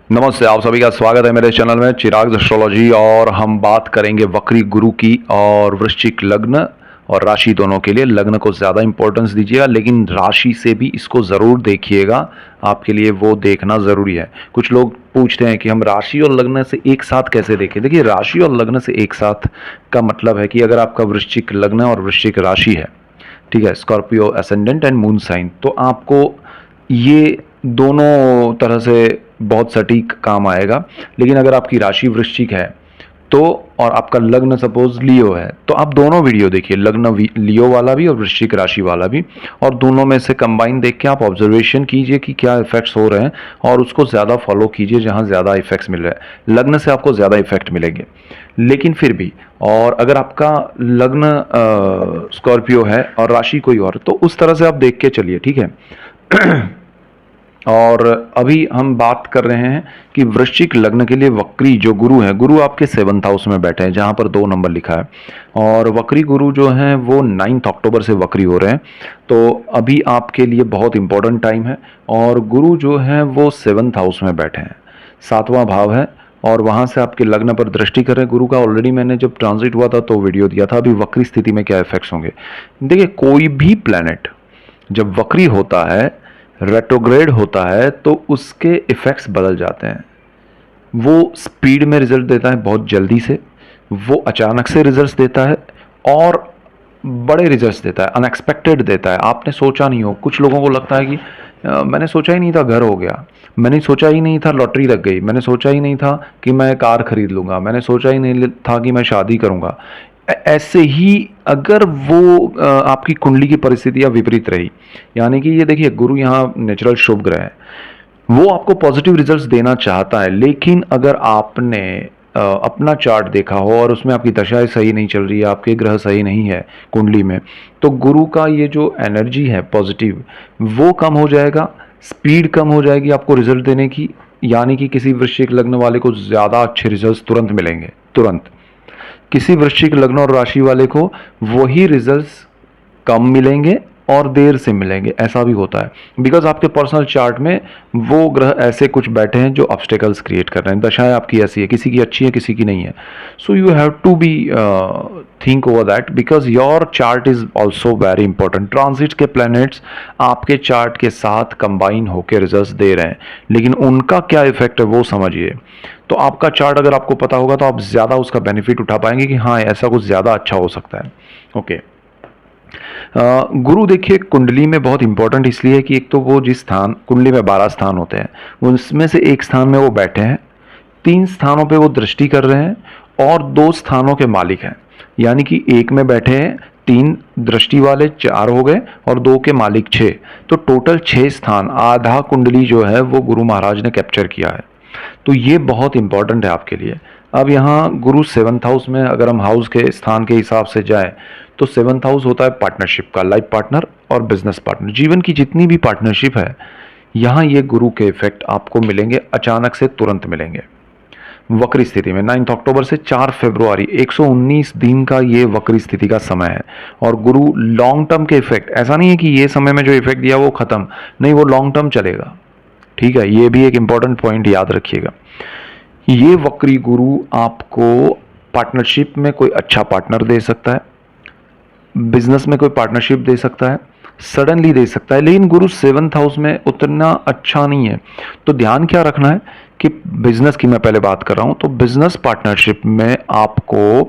नमस्ते, आप सभी का स्वागत है मेरे चैनल में चिराग एस्ट्रोलॉजी। और हम बात करेंगे वक्री गुरु की। और वृश्चिक लग्न और राशि दोनों के लिए लग्न को ज़्यादा इंपॉर्टेंस दीजिएगा, लेकिन राशि से भी इसको ज़रूर देखिएगा, आपके लिए वो देखना ज़रूरी है। कुछ लोग पूछते हैं कि हम राशि और लग्न से एक साथ कैसे देखें। देखिए, राशि और लग्न से एक साथ का मतलब है कि अगर आपका वृश्चिक लग्न और वृश्चिक राशि है, ठीक है, Scorpio ascendant and moon sign, तो आपको ये दोनों तरह से बहुत सटीक काम आएगा। लेकिन अगर आपकी राशि वृश्चिक है तो, और आपका लग्न सपोज लियो है, तो आप दोनों वीडियो देखिए, लग्न लियो वाला भी और वृश्चिक राशि वाला भी, और दोनों में से कंबाइन देख के आप ऑब्जर्वेशन कीजिए कि क्या इफेक्ट्स हो रहे हैं और उसको ज़्यादा फॉलो कीजिए जहां ज़्यादा इफेक्ट्स मिल रहे हैं। लग्न से आपको ज़्यादा इफेक्ट मिलेंगे, लेकिन फिर भी, और अगर आपका लग्न स्कॉर्पियो है और राशि कोई और, तो उस तरह से आप देख के चलिए, ठीक है। और अभी हम बात कर रहे हैं कि वृश्चिक लग्न के लिए वक्री जो गुरु है, गुरु आपके 7th हाउस में बैठे हैं जहां पर 2 नंबर लिखा है। और वक्री गुरु जो हैं वो 9 अक्टूबर से वक्री हो रहे हैं, तो अभी आपके लिए बहुत इंपॉर्टेंट टाइम है। और गुरु जो है वो 7th हाउस में बैठे हैं, 7वां भाव है, और वहां से आपके लग्न पर दृष्टि कर रहे हैं। गुरु का ऑलरेडी मैंने जब ट्रांजिट हुआ था तो वीडियो दिया था। अभी वक्री स्थिति में क्या इफेक्ट्स होंगे, देखिए, कोई भी प्लैनेट जब वक्री होता है, रेट्रोग्रेड होता है, तो उसके इफेक्ट्स बदल जाते हैं। वो स्पीड में रिजल्ट देता है, बहुत जल्दी से, वो अचानक से रिजल्ट्स देता है, और बड़े रिजल्ट्स देता है, अनएक्सपेक्टेड देता है, आपने सोचा नहीं हो। कुछ लोगों को लगता है कि मैंने सोचा ही नहीं था घर हो गया, मैंने सोचा ही नहीं था लॉटरी लग गई, मैंने सोचा ही नहीं था कि मैं कार खरीद लूँगा, मैंने सोचा ही नहीं था कि मैं शादी करूँगा। ऐसे ही अगर वो आपकी कुंडली की परिस्थितियाँ विपरीत रही, यानी कि ये देखिए, गुरु यहाँ नेचुरल शुभ ग्रह है, वो आपको पॉजिटिव रिजल्ट्स देना चाहता है। लेकिन अगर आपने अपना चार्ट देखा हो और उसमें आपकी दशाएं सही नहीं चल रही है, आपके ग्रह सही नहीं है कुंडली में, तो गुरु का ये जो एनर्जी है पॉजिटिव, वो कम हो जाएगा, स्पीड कम हो जाएगी आपको रिजल्ट देने की। यानी कि किसी वृश्चिक लग्न वाले को ज़्यादा अच्छे रिजल्ट्स तुरंत मिलेंगे, तुरंत। किसी वृश्चिक लग्न और राशि वाले को वही रिजल्ट्स कम मिलेंगे और देर से मिलेंगे, ऐसा भी होता है। बिकॉज आपके पर्सनल चार्ट में वो ग्रह ऐसे कुछ बैठे हैं जो ऑब्स्टेकल्स क्रिएट कर रहे हैं। दशाएं आपकी ऐसी है, किसी की अच्छी है, किसी की नहीं है। So you have to be think over that, because your chart is also very important. Transit के प्लैनेट्स आपके चार्ट के साथ कंबाइन होकर रिजल्ट दे रहे हैं, लेकिन उनका क्या इफेक्ट है वो समझिए। तो आपका चार्ट अगर आपको पता होगा तो आप ज़्यादा उसका बेनिफिट उठा पाएंगे कि हाँ, ऐसा कुछ ज़्यादा अच्छा हो सकता है। ओके। गुरु देखिए कुंडली में बहुत इंपॉर्टेंट इसलिए है कि एक तो वो जिस स्थान, कुंडली में 12 स्थान होते हैं, उसमें से एक स्थान में वो बैठे हैं, 3 स्थानों पे वो दृष्टि कर रहे हैं, और 2 स्थानों के मालिक हैं। यानी कि एक में बैठे हैं, 3 दृष्टि वाले 4 हो गए, और 2 के मालिक 6, तो टोटल 6 स्थान, आधा कुंडली जो है वो गुरु महाराज ने कैप्चर किया है। तो ये बहुत इंपॉर्टेंट है आपके लिए। अब यहाँ गुरु 7th हाउस में, अगर हम हाउस के स्थान के हिसाब से जाएं, तो 7th हाउस होता है पार्टनरशिप का, लाइफ पार्टनर और बिजनेस पार्टनर, जीवन की जितनी भी पार्टनरशिप है, यहाँ ये गुरु के इफेक्ट आपको मिलेंगे, अचानक से तुरंत मिलेंगे। वक्री स्थिति में 9 अक्टूबर से 4 फरवरी 119 दिन का ये वक्री स्थिति का समय है। और गुरु लॉन्ग टर्म के इफेक्ट, ऐसा नहीं है कि ये समय में जो इफेक्ट दिया वो खत्म, नहीं, वो लॉन्ग टर्म चलेगा, ठीक है। ये भी एक इंपॉर्टेंट पॉइंट याद रखिएगा। ये वक्री गुरु आपको पार्टनरशिप में कोई अच्छा पार्टनर दे सकता है, बिजनेस में कोई पार्टनरशिप दे सकता है, सडनली दे सकता है, लेकिन गुरु 7th हाउस में उतना अच्छा नहीं है। तो ध्यान क्या रखना है कि बिजनेस की मैं पहले बात कर रहा हूं, तो बिजनेस पार्टनरशिप में आपको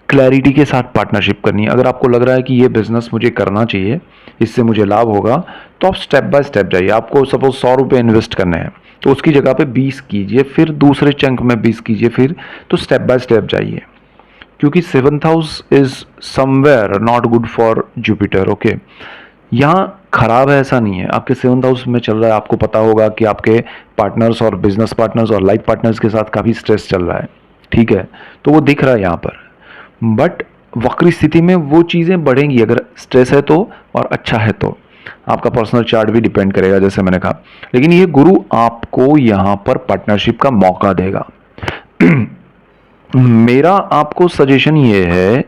क्लैरिटी के साथ पार्टनरशिप करनी है। अगर आपको लग रहा है कि ये बिजनेस मुझे करना चाहिए, इससे मुझे लाभ होगा, तो आप स्टेप बाय स्टेप जाइए। आपको सपोज 100 रुपये इन्वेस्ट करने हैं, तो उसकी जगह पे 20 कीजिए, फिर दूसरे चंक में 20 कीजिए, फिर तो स्टेप बाय स्टेप जाइए। क्योंकि 7th house is somewhere not good for Jupiter. Okay, यहाँ खराब है ऐसा नहीं है, आपके 7th हाउस में चल रहा है। आपको पता होगा कि आपके पार्टनर्स और बिजनेस पार्टनर्स और लाइफ पार्टनर्स के साथ काफ़ी स्ट्रेस चल रहा है, ठीक है, तो वो दिख रहा है यहाँ पर। बट वक्री स्थिति में वो चीज़ें बढ़ेंगी अगर स्ट्रेस है तो, और अच्छा है तो। आपका पर्सनल चार्ट भी डिपेंड करेगा, जैसे मैंने कहा। लेकिन ये गुरु आपको यहाँ पर पार्टनरशिप का मौका देगा। मेरा आपको सजेशन ये है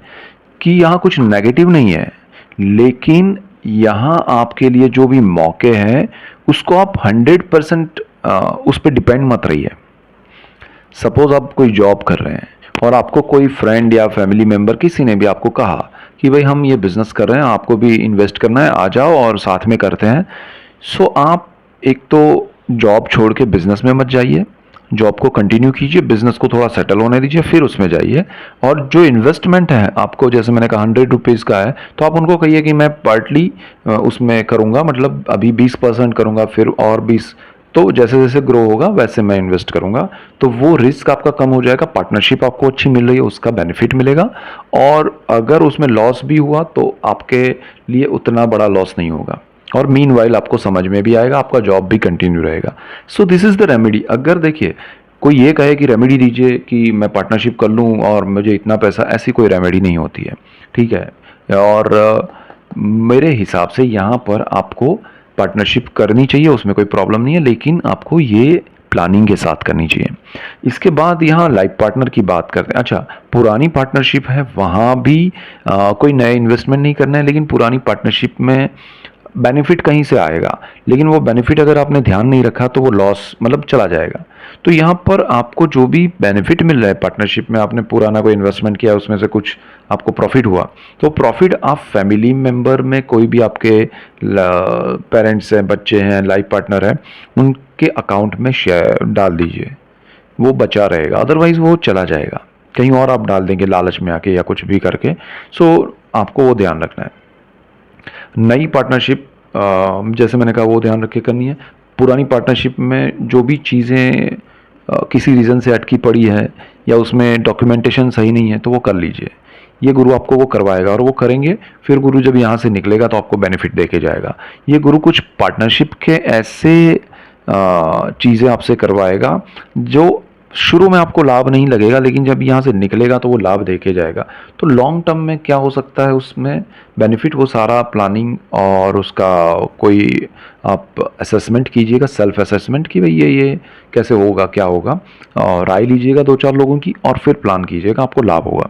कि यहाँ कुछ नेगेटिव नहीं है, लेकिन यहाँ आपके लिए जो भी मौके हैं उसको आप 100% उस पर डिपेंड मत रहिए। सपोज आप कोई जॉब कर रहे हैं और आपको कोई फ्रेंड या फैमिली मेम्बर किसी ने भी आपको कहा कि भाई हम ये बिज़नेस कर रहे हैं, आपको भी इन्वेस्ट करना है, आ जाओ और साथ में करते हैं। सो आप एक तो जॉब छोड़ के बिज़नेस में मत जाइए, जॉब को कंटिन्यू कीजिए, बिज़नेस को थोड़ा सेटल होने दीजिए, फिर उसमें जाइए। और जो इन्वेस्टमेंट है आपको, जैसे मैंने कहा 100 रुपीज़ का है, तो आप उनको कहिए कि मैं पार्टली उसमें करूँगा, मतलब अभी 20% करूँगा, फिर और 20, तो जैसे जैसे ग्रो होगा वैसे मैं इन्वेस्ट करूँगा। तो वो रिस्क आपका कम हो जाएगा, पार्टनरशिप आपको अच्छी मिल रही है उसका बेनिफिट मिलेगा, और अगर उसमें लॉस भी हुआ तो आपके लिए उतना बड़ा लॉस नहीं होगा, और मीनवाइल आपको समझ में भी आएगा, आपका जॉब भी कंटिन्यू रहेगा। So this is the remedy. अगर देखिए कोई ये कहे कि रेमेडी दीजिए कि मैं पार्टनरशिप कर लूँ और मुझे इतना पैसा, ऐसी कोई रेमेडी नहीं होती है, ठीक है। और मेरे हिसाब से यहाँ पर आपको पार्टनरशिप करनी चाहिए, उसमें कोई प्रॉब्लम नहीं है, लेकिन आपको ये प्लानिंग के साथ करनी चाहिए। इसके बाद यहाँ लाइफ पार्टनर की बात करते हैं। अच्छा, पुरानी पार्टनरशिप है, वहाँ भी कोई नया इन्वेस्टमेंट नहीं करना है, लेकिन पुरानी पार्टनरशिप में बेनिफिट कहीं से आएगा, लेकिन वो बेनिफिट अगर आपने ध्यान नहीं रखा तो वो लॉस मतलब चला जाएगा। तो यहाँ पर आपको जो भी बेनिफिट मिल रहा है पार्टनरशिप में, आपने पुराना कोई इन्वेस्टमेंट किया, उसमें से कुछ आपको प्रॉफिट हुआ, तो प्रॉफिट आप फैमिली मेम्बर में कोई भी आपके पेरेंट्स हैं, बच्चे हैं, लाइफ पार्टनर हैं, उनके अकाउंट में शेयर डाल दीजिए, वो बचा रहेगा, अदरवाइज वो चला जाएगा, कहीं और आप डाल देंगे लालच में आके या कुछ भी करके। सो आपको वो ध्यान रखना है। नई पार्टनरशिप जैसे मैंने कहा वो ध्यान रख के करनी है। पुरानी पार्टनरशिप में जो भी चीज़ें किसी रीज़न से अटकी पड़ी है या उसमें डॉक्यूमेंटेशन सही नहीं है, तो वो कर लीजिए, ये गुरु आपको वो करवाएगा, और वो करेंगे, फिर गुरु जब यहाँ से निकलेगा तो आपको बेनिफिट दे के जाएगा। ये गुरु कुछ पार्टनरशिप के ऐसे चीज़ें आपसे करवाएगा जो शुरू में आपको लाभ नहीं लगेगा, लेकिन जब यहाँ से निकलेगा तो वो लाभ दे के जाएगा। तो लॉन्ग टर्म में क्या हो सकता है उसमें बेनिफिट, वो सारा प्लानिंग और उसका कोई आप असेसमेंट कीजिएगा, सेल्फ असेसमेंट, कि भाई ये कैसे होगा, क्या होगा, और राय लीजिएगा 2-4 लोगों की, और फिर प्लान कीजिएगा, आपको लाभ होगा।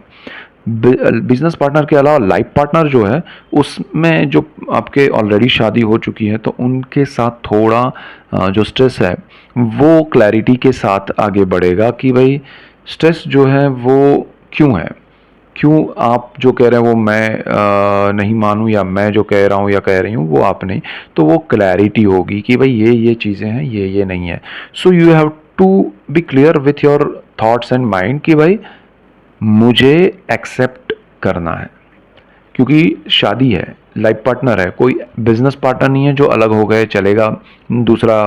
बिजनेस पार्टनर के अलावा लाइफ पार्टनर जो है, उसमें जो आपके ऑलरेडी शादी हो चुकी है, तो उनके साथ थोड़ा जो स्ट्रेस है वो क्लैरिटी के साथ आगे बढ़ेगा कि भाई स्ट्रेस जो है वो क्यों है, क्यों आप जो कह रहे हैं वो मैं नहीं मानूं, या मैं जो कह रहा हूं या कह रही हूं वो आप नहीं, तो वो क्लैरिटी होगी कि भाई ये चीज़ें हैं, ये नहीं है। So you have to be clear with your thoughts and mind कि भाई मुझे एक्सेप्ट करना है, क्योंकि शादी है, लाइफ पार्टनर है, कोई बिजनेस पार्टनर नहीं है जो अलग हो गए चलेगा दूसरा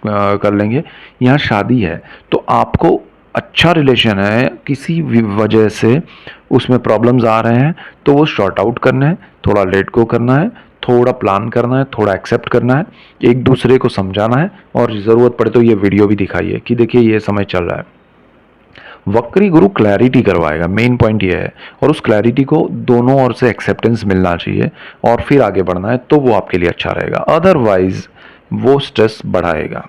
कर लेंगे। यहाँ शादी है, तो आपको अच्छा रिलेशन है, किसी भी वजह से उसमें प्रॉब्लम्स आ रहे हैं, तो वो शॉर्ट आउट करना है, थोड़ा लेट गो करना है, थोड़ा प्लान करना है, थोड़ा एक्सेप्ट करना है, एक दूसरे को समझाना है, और ज़रूरत पड़े तो ये वीडियो भी दिखाइए कि देखिए ये समय चल रहा है। वक्री गुरु क्लैरिटी करवाएगा, मेन पॉइंट ये है, और उस क्लैरिटी को दोनों ओर से एक्सेप्टेंस मिलना चाहिए, और फिर आगे बढ़ना है, तो वो आपके लिए अच्छा रहेगा। अदरवाइज वो स्ट्रेस बढ़ाएगा।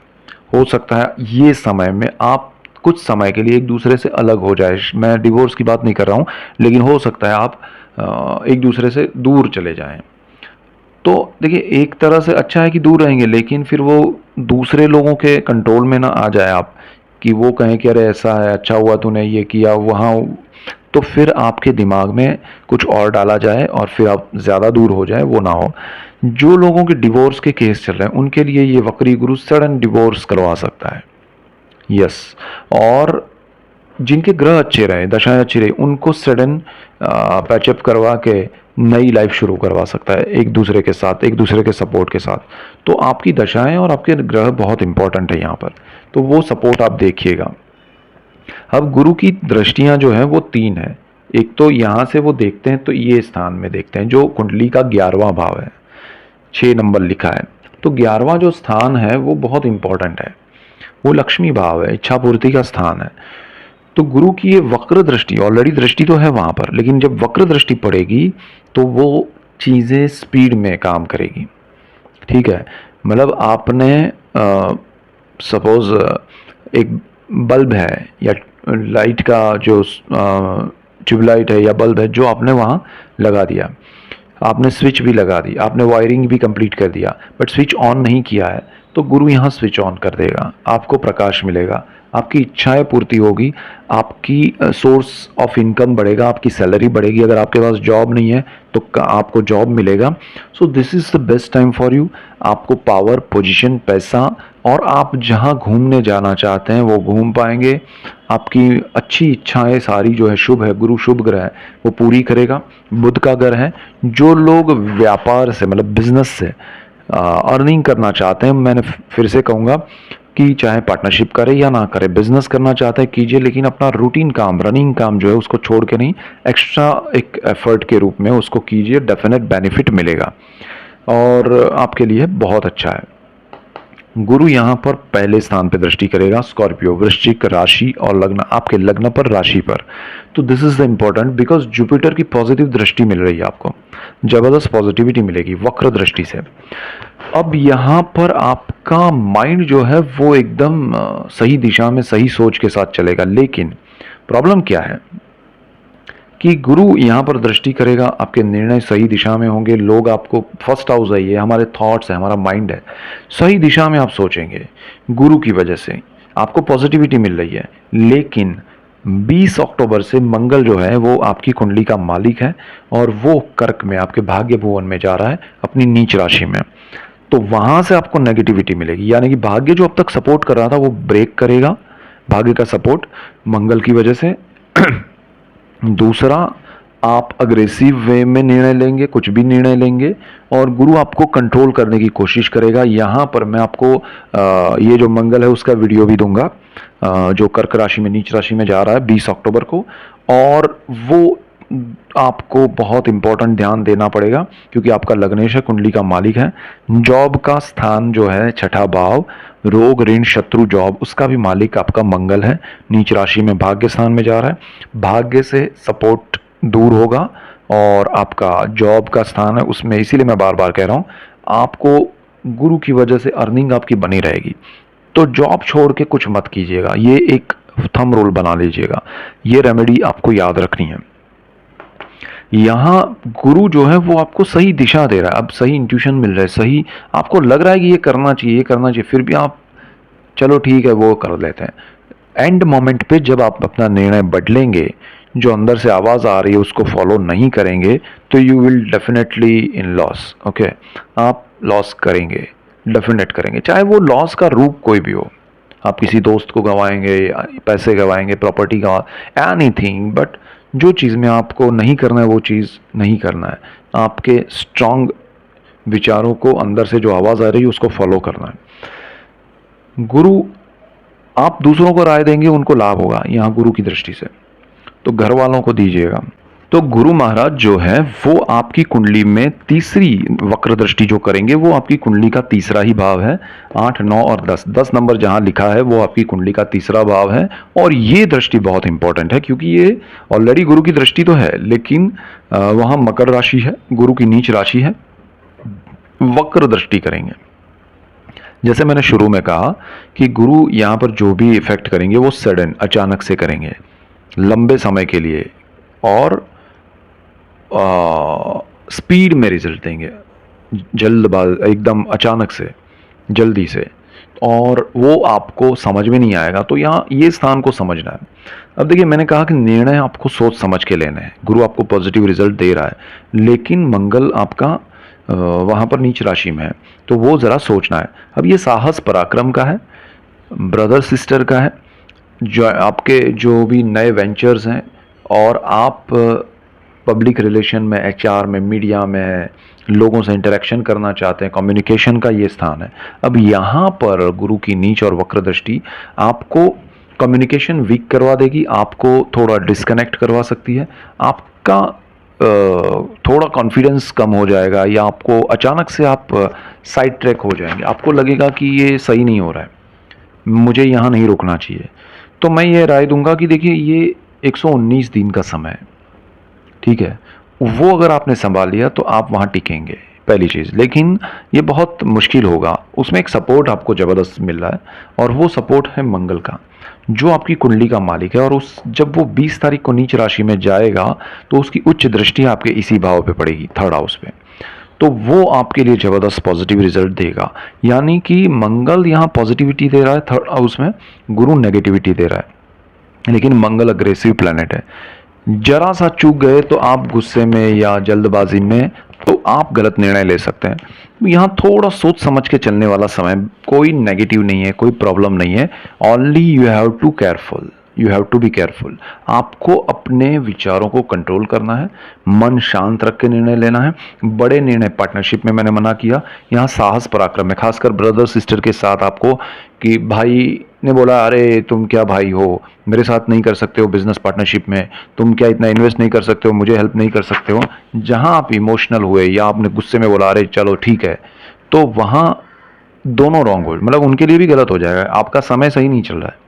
हो सकता है ये समय में आप कुछ समय के लिए एक दूसरे से अलग हो जाए, मैं डिवोर्स की बात नहीं कर रहा हूँ, लेकिन हो सकता है आप एक दूसरे से दूर चले जाएं। तो देखिए एक तरह से अच्छा है कि दूर रहेंगे, लेकिन फिर वो दूसरे लोगों के कंट्रोल में ना आ जाए आप, कि वो कहें कि अरे ऐसा है, अच्छा हुआ तूने ये किया वहाँ, तो फिर आपके दिमाग में कुछ और डाला जाए और फिर आप ज़्यादा दूर हो जाए, वो ना हो। जो लोगों के डिवोर्स के केस चल रहे हैं उनके लिए ये वक्री गुरु सडन डिवोर्स करवा सकता है, यस। और जिनके ग्रह अच्छे रहे, दशाएं अच्छी रही, उनको सडन पैचअप करवा के नई लाइफ शुरू करवा सकता है, एक दूसरे के साथ, एक दूसरे के सपोर्ट के साथ। तो आपकी दशाएं और आपके ग्रह बहुत इंपॉर्टेंट है यहाँ पर, तो वो सपोर्ट आप देखिएगा। अब गुरु की दृष्टियां जो है वो 3 है। एक तो यहाँ से वो देखते हैं, तो ये स्थान में देखते हैं जो कुंडली का 11वां भाव है, 6 नंबर लिखा है, तो 11वां जो स्थान है वो बहुत इंपॉर्टेंट है, वो लक्ष्मी भाव है, इच्छा पूर्ति का स्थान है। तो गुरु की ये वक्र दृष्टि, ऑलरेडी दृष्टि तो है वहां पर, लेकिन जब वक्र दृष्टि पड़ेगी तो वो चीजें स्पीड में काम करेगी, ठीक है। मतलब आपने सपोज एक बल्ब है या लाइट का जो ट्यूबलाइट है या बल्ब है, जो आपने वहाँ लगा दिया, आपने स्विच भी लगा दी, आपने वायरिंग भी कंप्लीट कर दिया, बट स्विच ऑन नहीं किया है, तो गुरु यहाँ स्विच ऑन कर देगा, आपको प्रकाश मिलेगा, आपकी इच्छाएं पूर्ति होगी, आपकी सोर्स ऑफ इनकम बढ़ेगा, आपकी सैलरी बढ़ेगी। अगर आपके पास जॉब नहीं है तो आपको जॉब मिलेगा। So this is the best time for you. आपको पावर, पोजीशन, पैसा और आप जहाँ घूमने जाना चाहते हैं वो घूम पाएंगे। आपकी अच्छी इच्छाएं सारी जो है शुभ है, गुरु शुभ ग्रह है, वो पूरी करेगा। बुध का घर है। जो लोग व्यापार से मतलब बिजनेस से अर्निंग करना चाहते हैं, मैंने फिर से कहूँगा कि चाहे पार्टनरशिप करे या ना करे, बिजनेस करना चाहते हैं कीजिए, लेकिन अपना रूटीन काम, रनिंग काम जो है उसको छोड़ के नहीं, एक्स्ट्रा एक एफर्ट के रूप में उसको कीजिए, डेफिनेट बेनिफिट मिलेगा और आपके लिए बहुत अच्छा है। गुरु यहाँ पर पहले स्थान पर दृष्टि करेगा, स्कॉर्पियो, वृश्चिक राशि और लग्न, आपके लग्न पर, राशि पर। तो this is the important because Jupiter की पॉजिटिव दृष्टि मिल रही है आपको, जबरदस्त पॉजिटिविटी मिलेगी वक्र दृष्टि से। अब यहाँ पर आपका माइंड जो है वो एकदम सही दिशा में, सही सोच के साथ चलेगा। लेकिन प्रॉब्लम क्या है कि गुरु यहाँ पर दृष्टि करेगा, आपके निर्णय सही दिशा में होंगे। लोग आपको, फर्स्ट हाउस है ये, हमारे थॉट्स है, हमारा माइंड है, सही दिशा में आप सोचेंगे। गुरु की वजह से आपको पॉजिटिविटी मिल रही है। लेकिन 20 अक्टूबर से मंगल जो है वो आपकी कुंडली का मालिक है और वो कर्क में, आपके भाग्य भुवन में जा रहा है अपनी नीच राशि में। तो वहां से आपको नेगेटिविटी मिलेगी, यानी कि भाग्य जो अब तक सपोर्ट कर रहा था वो ब्रेक करेगा, भाग्य का सपोर्ट मंगल की वजह से। दूसरा, आप अग्रेसिव वे में निर्णय लेंगे, कुछ भी निर्णय लेंगे और गुरु आपको कंट्रोल करने की कोशिश करेगा। यहाँ पर मैं आपको ये जो मंगल है उसका वीडियो भी दूंगा, जो कर्क राशि में, नीच राशि में जा रहा है 20 अक्टूबर को, और वो आपको बहुत इंपॉर्टेंट ध्यान देना पड़ेगा क्योंकि आपका लग्नेश है, कुंडली का मालिक है। जॉब का स्थान जो है छठा भाव, रोग ऋण शत्रु जॉब, उसका भी मालिक आपका मंगल है, नीच राशि में भाग्य स्थान में जा रहा है। भाग्य से सपोर्ट दूर होगा और आपका जॉब का स्थान है उसमें, इसीलिए मैं बार बार कह रहा हूँ आपको गुरु की वजह से अर्निंग आपकी बनी रहेगी। तो जॉब छोड़ के कुछ मत कीजिएगा, ये एक थंब रूल बना लीजिएगा, ये रेमेडी आपको याद रखनी है। यहाँ गुरु जो है वो आपको सही दिशा दे रहा है, अब सही इंट्यूशन मिल रहा है, सही आपको लग रहा है कि ये करना चाहिए, ये करना चाहिए, फिर भी आप चलो ठीक है वो कर लेते हैं। एंड मोमेंट पे जब आप अपना निर्णय बदलेंगे, जो अंदर से आवाज़ आ रही है उसको फॉलो नहीं करेंगे, तो you will definitely in loss. Okay, आप लॉस करेंगे, डेफिनेट करेंगे, चाहे वो लॉस का रूप कोई भी हो। आप किसी दोस्त को गंवाएंगे, पैसे गंवाएंगे, प्रॉपर्टी गंवा, एनीथिंग, बट जो चीज़ में आपको नहीं करना है वो चीज़ नहीं करना है। आपके स्ट्रांग विचारों को, अंदर से जो आवाज़ आ रही है उसको फॉलो करना है। गुरु, आप दूसरों को राय देंगे उनको लाभ होगा यहाँ गुरु की दृष्टि से, तो घर वालों को दीजिएगा। तो गुरु महाराज जो है वो आपकी कुंडली में तीसरी वक्र दृष्टि जो करेंगे वो आपकी कुंडली का तीसरा ही भाव है। 8, 9 और 10 नंबर जहां लिखा है वो आपकी कुंडली का तीसरा भाव है। और ये दृष्टि बहुत इंपॉर्टेंट है क्योंकि ये ऑलरेडी गुरु की दृष्टि तो है, लेकिन वहां मकर राशि है, गुरु की नीच राशि है, वक्र दृष्टि करेंगे। जैसे मैंने शुरू में कहा कि गुरु यहाँ पर जो भी इफेक्ट करेंगे वो सडन, अचानक से करेंगे, लंबे समय के लिए, और स्पीड में रिजल्ट देंगे, जल्दबाज, एकदम अचानक से, जल्दी से, और वो आपको समझ में नहीं आएगा। तो यहाँ ये स्थान को समझना है। अब देखिए, मैंने कहा कि निर्णय आपको सोच समझ के लेने हैं। गुरु आपको पॉजिटिव रिजल्ट दे रहा है, लेकिन मंगल आपका वहाँ पर नीच राशि में है, तो वो ज़रा सोचना है। अब ये साहस पराक्रम का है, ब्रदर सिस्टर का है, जो आपके जो भी नए वेंचर्स हैं और आप पब्लिक रिलेशन में, एचआर में, मीडिया में लोगों से इंटरेक्शन करना चाहते हैं, कम्युनिकेशन का ये स्थान है। अब यहाँ पर गुरु की नीच और वक्र दृष्टि आपको कम्युनिकेशन वीक करवा देगी, आपको थोड़ा डिस्कनेक्ट करवा सकती है, आपका थोड़ा कॉन्फिडेंस कम हो जाएगा, या आपको अचानक से आप साइड ट्रैक हो जाएंगे, आपको लगेगा कि ये सही नहीं हो रहा है, मुझे यहाँ नहीं रुकना चाहिए। तो मैं ये राय दूंगा कि देखिए, ये 119 दिन का समय है, ठीक है, वो अगर आपने संभाल लिया तो आप वहाँ टिकेंगे, पहली चीज़। लेकिन ये बहुत मुश्किल होगा, उसमें एक सपोर्ट आपको ज़बरदस्त मिल रहा है, और वो सपोर्ट है मंगल का, जो आपकी कुंडली का मालिक है। और उस जब वो 20 तारीख को नीच राशि में जाएगा तो उसकी उच्च दृष्टि आपके इसी भाव पे पड़ेगी, थर्ड हाउस पे। तो वो आपके लिए ज़बरदस्त पॉजिटिव रिजल्ट देगा। यानी कि मंगल यहाँ पॉजिटिविटी दे रहा है थर्ड हाउस में, गुरु नेगेटिविटी दे रहा है, लेकिन मंगल अग्रेसिव प्लैनेट है। जरा सा चूक गए तो आप गुस्से में या जल्दबाजी में तो आप गलत निर्णय ले सकते हैं। यहाँ थोड़ा सोच समझ के चलने वाला समय, कोई नेगेटिव नहीं है, कोई प्रॉब्लम नहीं है। Only you have to careful, you have to be careful. आपको अपने विचारों को कंट्रोल करना है, मन शांत रख के निर्णय लेना है। बड़े निर्णय पार्टनरशिप में मैंने मना किया, यहाँ साहस पराक्रम है, खासकर ब्रदर सिस्टर के साथ आपको, कि भाई ने बोला अरे तुम क्या भाई हो, मेरे साथ नहीं कर सकते हो बिजनेस पार्टनरशिप में, तुम क्या इतना इन्वेस्ट नहीं कर सकते हो, मुझे हेल्प नहीं कर सकते हो। जहां आप इमोशनल हुए या आपने गुस्से में बोला अरे चलो ठीक है, तो वहां दोनों रॉन्ग हो, मतलब उनके लिए भी गलत हो जाएगा, आपका समय सही नहीं चल रहा है।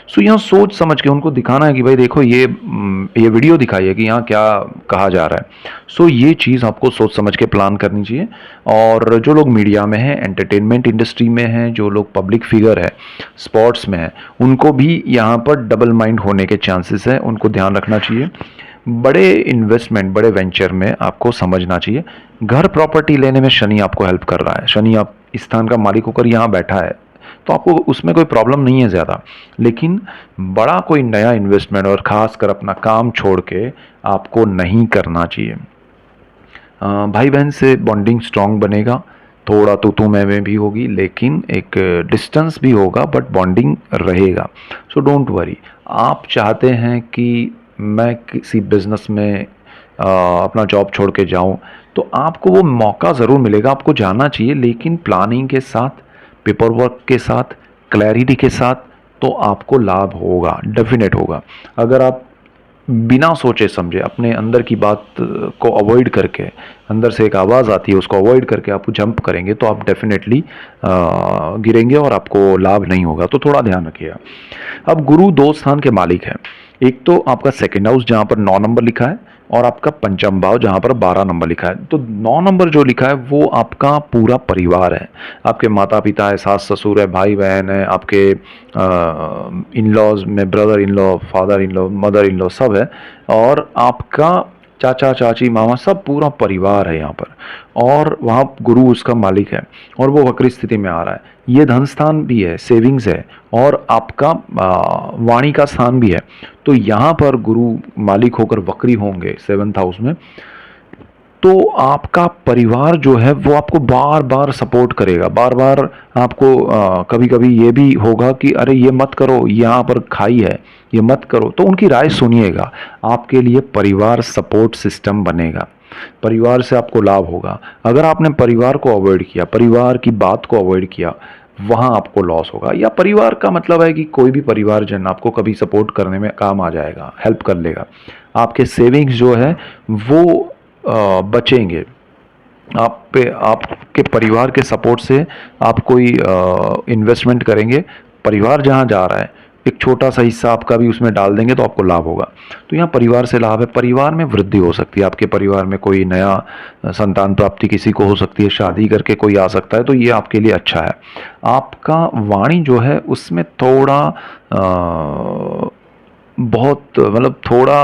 सो यहाँ सोच समझ के उनको दिखाना है कि भाई देखो ये वीडियो दिखाई है कि यहाँ क्या कहा जा रहा है। सो ये चीज़ आपको सोच समझ के प्लान करनी चाहिए। और जो लोग मीडिया में हैं, एंटरटेनमेंट इंडस्ट्री में हैं, जो लोग पब्लिक फिगर है, स्पोर्ट्स में है, उनको भी यहाँ पर डबल माइंड होने के चांसेस है, उनको ध्यान रखना चाहिए। बड़े इन्वेस्टमेंट, बड़े वेंचर में आपको समझना चाहिए। घर प्रॉपर्टी लेने में शनि आपको हेल्प कर रहा है, शनि आप स्थान का मालिक होकर यहाँ बैठा है, तो आपको उसमें कोई प्रॉब्लम नहीं है ज़्यादा। लेकिन बड़ा कोई नया इन्वेस्टमेंट और ख़ासकर अपना काम छोड़ के आपको नहीं करना चाहिए। भाई बहन से बॉन्डिंग स्ट्रांग बनेगा, थोड़ा तू मैं भी होगी, लेकिन एक डिस्टेंस भी होगा, बट बॉन्डिंग रहेगा। So don't worry. आप चाहते हैं कि मैं किसी बिजनेस में अपना जॉब छोड़ के जाऊं, तो आपको वो मौका ज़रूर मिलेगा, आपको जाना चाहिए, लेकिन प्लानिंग के साथ, पेपर वर्क के साथ, क्लैरिटी के साथ, तो आपको लाभ होगा, डेफिनेट होगा। अगर आप बिना सोचे समझे अपने अंदर की बात को अवॉइड करके, अंदर से एक आवाज़ आती है उसको अवॉइड करके आप जंप करेंगे, तो आप डेफिनेटली गिरेंगे और आपको लाभ नहीं होगा। तो थोड़ा ध्यान रखिएगा। अब गुरु दो स्थान के मालिक हैं, एक तो आपका सेकेंड हाउस जहाँ पर 9 नंबर लिखा है, और आपका पंचम भाव जहाँ पर 12 नंबर लिखा है। तो 9 नंबर जो लिखा है वो आपका पूरा परिवार है, आपके माता पिता है, सास ससुर है, भाई बहन है, आपके इन लॉज में brother in law, father in law, mother in law सब है, और आपका चाचा चाची मामा सब पूरा परिवार है यहाँ पर। और वहाँ गुरु उसका मालिक है, और वो वक्री स्थिति में आ रहा है। ये धन स्थान भी है, सेविंग्स है, और आपका वाणी का स्थान भी है। तो यहाँ पर गुरु मालिक होकर वक्री होंगे 7th हाउस में, तो आपका परिवार जो है वो आपको बार बार सपोर्ट करेगा, बार बार आपको कभी कभी ये भी होगा कि अरे ये मत करो, यहाँ पर खाई है, ये मत करो, तो उनकी राय सुनिएगा। आपके लिए परिवार सपोर्ट सिस्टम बनेगा, परिवार से आपको लाभ होगा। अगर आपने परिवार को अवॉइड किया, परिवार की बात को अवॉइड किया, वहाँ आपको लॉस होगा। या परिवार का मतलब है कि कोई भी परिवारजन आपको कभी सपोर्ट करने में काम आ जाएगा, हेल्प कर लेगा। आपके सेविंग्स जो है वो बचेंगे, आप पे, आपके परिवार के सपोर्ट से आप कोई इन्वेस्टमेंट करेंगे, परिवार जहाँ जा रहा है एक छोटा सा हिस्सा आपका भी उसमें डाल देंगे तो आपको लाभ होगा। तो यहाँ परिवार से लाभ है, परिवार में वृद्धि हो सकती है, आपके परिवार में कोई नया संतान प्राप्ति किसी को हो सकती है, शादी करके कोई आ सकता है, तो ये आपके लिए अच्छा है। आपका वाणी जो है उसमें थोड़ा बहुत मतलब थोड़ा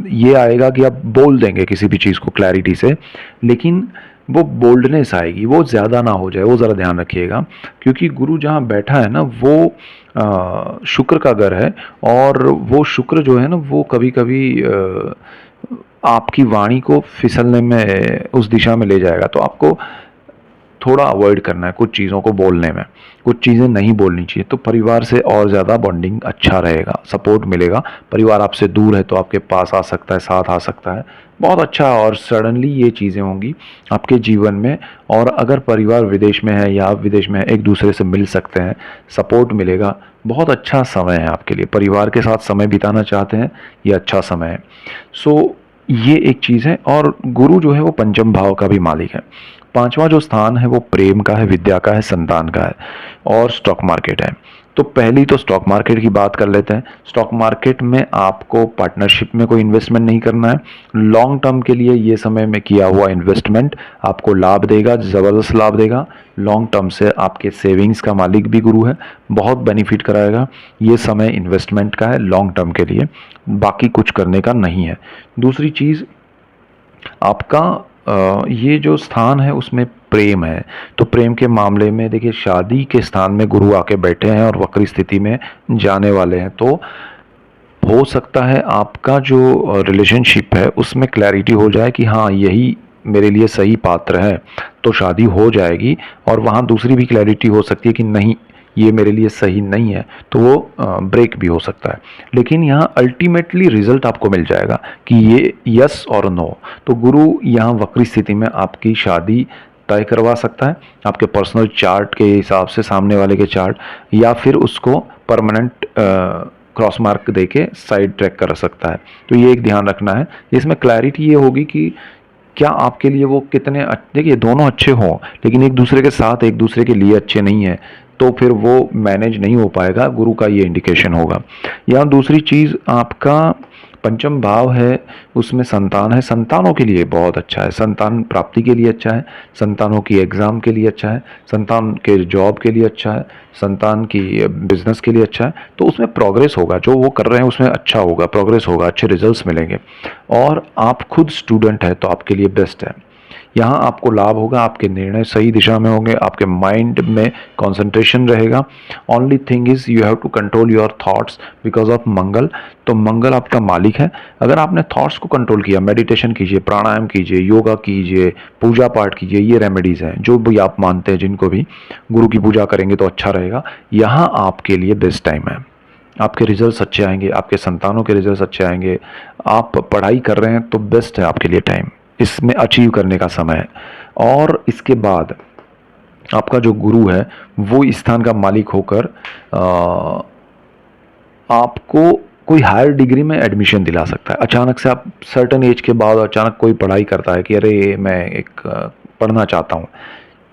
ये आएगा कि आप बोल देंगे किसी भी चीज़ को क्लैरिटी से, लेकिन वो बोल्डनेस आएगी, वो ज़्यादा ना हो जाए, वो ज़रा ध्यान रखिएगा। क्योंकि गुरु जहाँ बैठा है ना वो शुक्र का घर है, और वो शुक्र जो है ना वो कभी कभी आपकी वाणी को फिसलने में उस दिशा में ले जाएगा। तो आपको थोड़ा अवॉइड करना है कुछ चीज़ों को बोलने में, कुछ चीज़ें नहीं बोलनी चाहिए। तो परिवार से और ज़्यादा बॉन्डिंग अच्छा रहेगा, सपोर्ट मिलेगा। परिवार आपसे दूर है तो आपके पास आ सकता है, साथ आ सकता है, बहुत अच्छा। और सडनली ये चीज़ें होंगी आपके जीवन में। और अगर परिवार विदेश में है या आप विदेश में है, एक दूसरे से मिल सकते हैं, सपोर्ट मिलेगा। बहुत अच्छा समय है आपके लिए, परिवार के साथ समय बिताना चाहते हैं, ये अच्छा समय है। सो ये एक चीज़ है। और गुरु जो है वो पंचम भाव का भी मालिक है। पांचवा जो स्थान है वो प्रेम का है, विद्या का है, संतान का है, और स्टॉक मार्केट है। तो पहली तो स्टॉक मार्केट की बात कर लेते हैं। स्टॉक मार्केट में आपको पार्टनरशिप में कोई इन्वेस्टमेंट नहीं करना है। लॉन्ग टर्म के लिए ये समय में किया हुआ इन्वेस्टमेंट आपको लाभ देगा, ज़बरदस्त लाभ देगा। लॉन्ग टर्म से आपके सेविंग्स का मालिक भी गुरु है, बहुत बेनिफिट कराएगा। ये समय इन्वेस्टमेंट का है लॉन्ग टर्म के लिए, बाकी कुछ करने का नहीं है। दूसरी चीज़, आपका ये जो स्थान है उसमें प्रेम है, तो प्रेम के मामले में देखिए शादी के स्थान में गुरु आके बैठे हैं और वक्री स्थिति में जाने वाले हैं, तो हो सकता है आपका जो रिलेशनशिप है उसमें क्लैरिटी हो जाए कि हाँ यही मेरे लिए सही पात्र है, तो शादी हो जाएगी। और वहाँ दूसरी भी क्लैरिटी हो सकती है कि नहीं ये मेरे लिए सही नहीं है, तो वो ब्रेक भी हो सकता है। लेकिन यहाँ अल्टीमेटली रिजल्ट आपको मिल जाएगा कि ये यस और नो। तो गुरु यहाँ वक्री स्थिति में आपकी शादी तय करवा सकता है आपके पर्सनल चार्ट के हिसाब से, सामने वाले के चार्ट, या फिर उसको परमानेंट क्रॉस मार्क देके साइड ट्रैक कर सकता है। तो ये एक ध्यान रखना है। इसमें क्लैरिटी ये होगी कि क्या आपके लिए वो कितने देखिए दोनों अच्छे हों लेकिन एक दूसरे के साथ एक दूसरे के लिए अच्छे नहीं है, तो फिर वो मैनेज नहीं हो पाएगा, गुरु का ये इंडिकेशन होगा। यहाँ दूसरी चीज़ आपका पंचम भाव है, उसमें संतान है, संतानों के लिए बहुत अच्छा है, संतान प्राप्ति के लिए अच्छा है, संतानों की एग्ज़ाम के लिए अच्छा है, संतान के जॉब के लिए अच्छा है, संतान की बिजनेस के लिए अच्छा है। तो उसमें प्रोग्रेस होगा, जो वो कर रहे हैं उसमें अच्छा होगा, प्रोग्रेस होगा, अच्छे रिजल्ट्स मिलेंगे। और आप खुद स्टूडेंट है तो आपके लिए बेस्ट है। यहाँ आपको लाभ होगा, आपके निर्णय सही दिशा में होंगे, आपके माइंड में कंसंट्रेशन रहेगा। Only thing is you have to control your thoughts because of Mangal. तो मंगल आपका मालिक है। अगर आपने थॉट्स को कंट्रोल किया, मेडिटेशन कीजिए, प्राणायाम कीजिए, योगा कीजिए, पूजा पाठ कीजिए, ये रेमेडीज़ हैं जो भी आप मानते हैं, जिनको भी गुरु की पूजा करेंगे तो अच्छा रहेगा। यहाँ आपके लिए बेस्ट टाइम है, आपके रिजल्ट्स अच्छे आएंगे, आपके संतानों के रिजल्ट्स अच्छे आएंगे। आप पढ़ाई कर रहे हैं तो बेस्ट है आपके लिए टाइम, इसमें अचीव करने का समय है। और इसके बाद आपका जो गुरु है वो इस स्थान का मालिक होकर आपको कोई हायर डिग्री में एडमिशन दिला सकता है। अचानक से आप सर्टन एज के बाद अचानक कोई पढ़ाई करता है कि अरे मैं एक पढ़ना चाहता हूँ,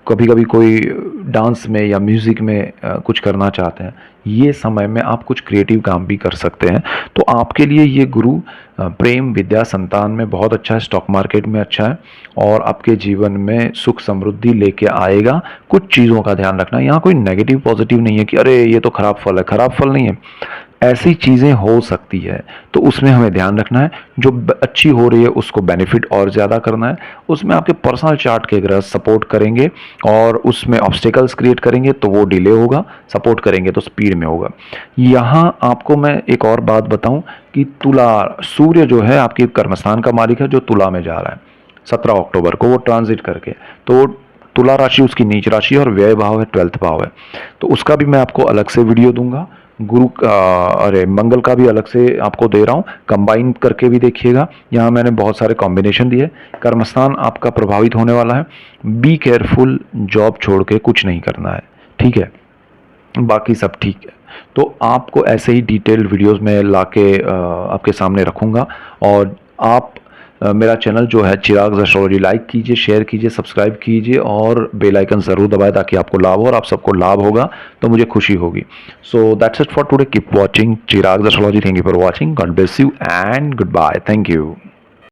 कभी कभी कोई डांस में या म्यूज़िक में कुछ करना चाहते हैं, ये समय में आप कुछ क्रिएटिव काम भी कर सकते हैं। तो आपके लिए ये गुरु प्रेम विद्या संतान में बहुत अच्छा है, स्टॉक मार्केट में अच्छा है, और आपके जीवन में सुख समृद्धि लेके आएगा। कुछ चीज़ों का ध्यान रखना, यहाँ कोई नेगेटिव पॉजिटिव नहीं है कि अरे ये तो खराब फल है, खराब फल नहीं है, ऐसी चीज़ें हो सकती है तो उसमें हमें ध्यान रखना है। जो अच्छी हो रही है उसको बेनिफिट और ज़्यादा करना है, उसमें आपके पर्सनल चार्ट के ग्रह सपोर्ट करेंगे और उसमें ऑब्स्टेकल्स क्रिएट करेंगे तो वो डिले होगा, सपोर्ट करेंगे तो स्पीड में होगा। यहाँ आपको मैं एक और बात बताऊं कि तुला, सूर्य जो है आपके कर्मस्थान का मालिक है, जो तुला में जा रहा है 17 अक्टूबर को वो ट्रांजिट करके, तो तुला राशि उसकी नीच राशि है और व्यय भाव है 12th भाव है, तो उसका भी मैं आपको अलग से वीडियो दूंगा। गुरु का, अरे मंगल का भी अलग से आपको दे रहा हूँ, कंबाइन करके भी देखिएगा। यहाँ मैंने बहुत सारे कॉम्बिनेशन दिए। कर्मस्थान आपका प्रभावित होने वाला है, बी केयरफुल, जॉब छोड़ के कुछ नहीं करना है, ठीक है, बाकी सब ठीक है। तो आपको ऐसे ही डिटेल्ड वीडियोस में लाके आपके सामने रखूँगा। और आप मेरा चैनल जो है चिराग एस्ट्रोलॉजी लाइक कीजिए, शेयर कीजिए, सब्सक्राइब कीजिए और बेल आइकन ज़रूर दबाएं ताकि आपको लाभ हो, और आप सबको लाभ होगा तो मुझे खुशी होगी। So that's it for today, keep watching Chirag astrology. Thank you for watching, God bless you and goodbye, thank you.